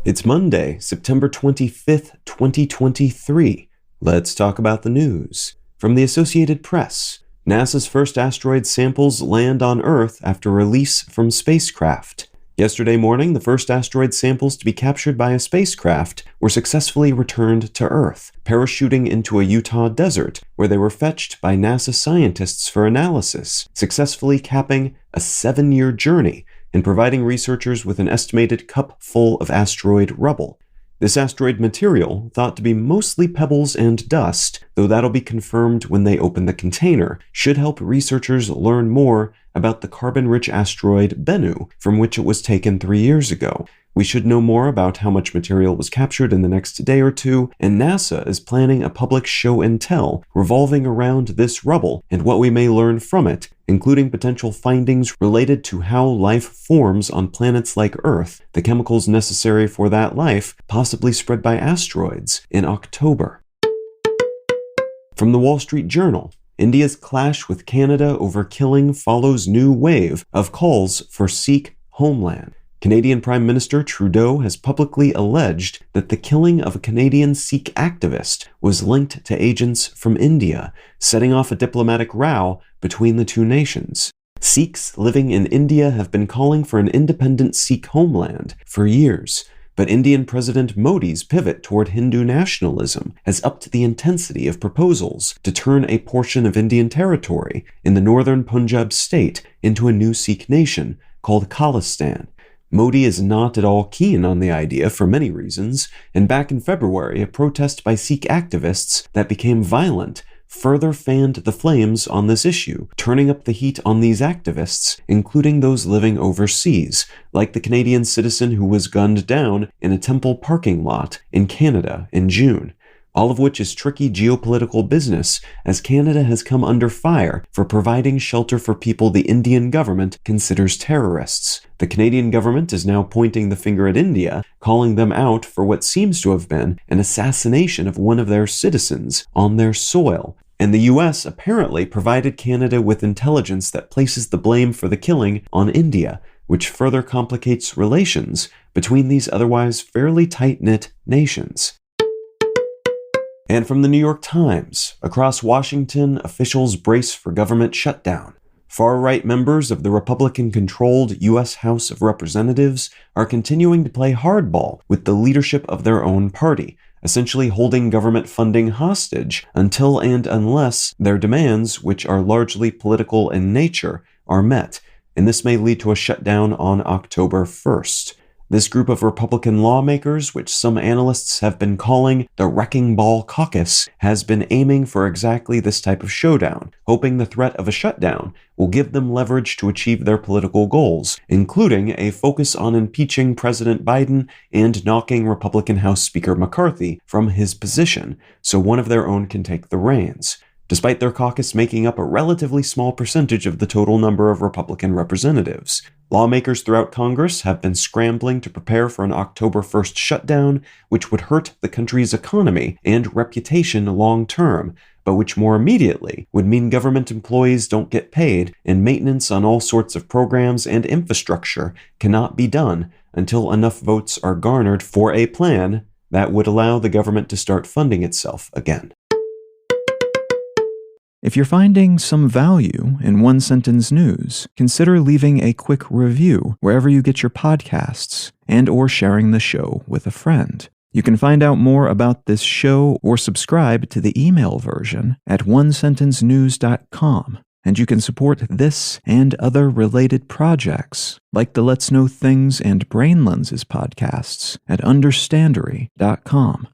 It's Monday, September 25th, 2023. Let's talk about the news. From the Associated Press, NASA's first asteroid samples land on Earth after release from spacecraft. Yesterday morning, the first asteroid samples to be captured by a spacecraft were successfully returned to Earth, parachuting into a Utah desert, where they were fetched by NASA scientists for analysis, successfully capping a 7-year journey and providing researchers with an estimated cup full of asteroid rubble. This asteroid material, thought to be mostly pebbles and dust, though that'll be confirmed when they open the container, should help researchers learn more about the carbon-rich asteroid Bennu, from which it was taken 3 years ago. We should know more about how much material was captured in the next day or two, and NASA is planning a public show and tell revolving around this rubble and what we may learn from it, including potential findings related to how life forms on planets like Earth, the chemicals necessary for that life, possibly spread by asteroids, in October. From the Wall Street Journal, India's clash with Canada over killing follows new wave of calls for Sikh homeland. Canadian Prime Minister Trudeau has publicly alleged that the killing of a Canadian Sikh activist was linked to agents from India, setting off a diplomatic row between the two nations. Sikhs living in India have been calling for an independent Sikh homeland for years, but Indian President Modi's pivot toward Hindu nationalism has upped the intensity of proposals to turn a portion of Indian territory in the northern Punjab state into a new Sikh nation called Khalistan. Modi is not at all keen on the idea for many reasons, and back in February, a protest by Sikh activists that became violent further fanned the flames on this issue, turning up the heat on these activists, including those living overseas, like the Canadian citizen who was gunned down in a temple parking lot in Canada in June. All of which is tricky geopolitical business, as Canada has come under fire for providing shelter for people the Indian government considers terrorists. The Canadian government is now pointing the finger at India, calling them out for what seems to have been an assassination of one of their citizens on their soil. And the US apparently provided Canada with intelligence that places the blame for the killing on India, which further complicates relations between these otherwise fairly tight-knit nations. And from the New York Times, across Washington, officials brace for government shutdown. Far-right members of the Republican-controlled U.S. House of Representatives are continuing to play hardball with the leadership of their own party, essentially holding government funding hostage until and unless their demands, which are largely political in nature, are met, and this may lead to a shutdown on October 1st. This group of Republican lawmakers, which some analysts have been calling the Wrecking Ball Caucus, has been aiming for exactly this type of showdown, hoping the threat of a shutdown will give them leverage to achieve their political goals, including a focus on impeaching President Biden and knocking Republican House Speaker McCarthy from his position, so one of their own can take the reins. Despite their caucus making up a relatively small percentage of the total number of Republican representatives. Lawmakers throughout Congress have been scrambling to prepare for an October 1st shutdown, which would hurt the country's economy and reputation long-term, but which more immediately would mean government employees don't get paid and maintenance on all sorts of programs and infrastructure cannot be done until enough votes are garnered for a plan that would allow the government to start funding itself again. If you're finding some value in One Sentence News, consider leaving a quick review wherever you get your podcasts and/or sharing the show with a friend. You can find out more about this show or subscribe to the email version at onesentencenews.com, and you can support this and other related projects like the Let's Know Things and Brain Lenses podcasts at understandery.com.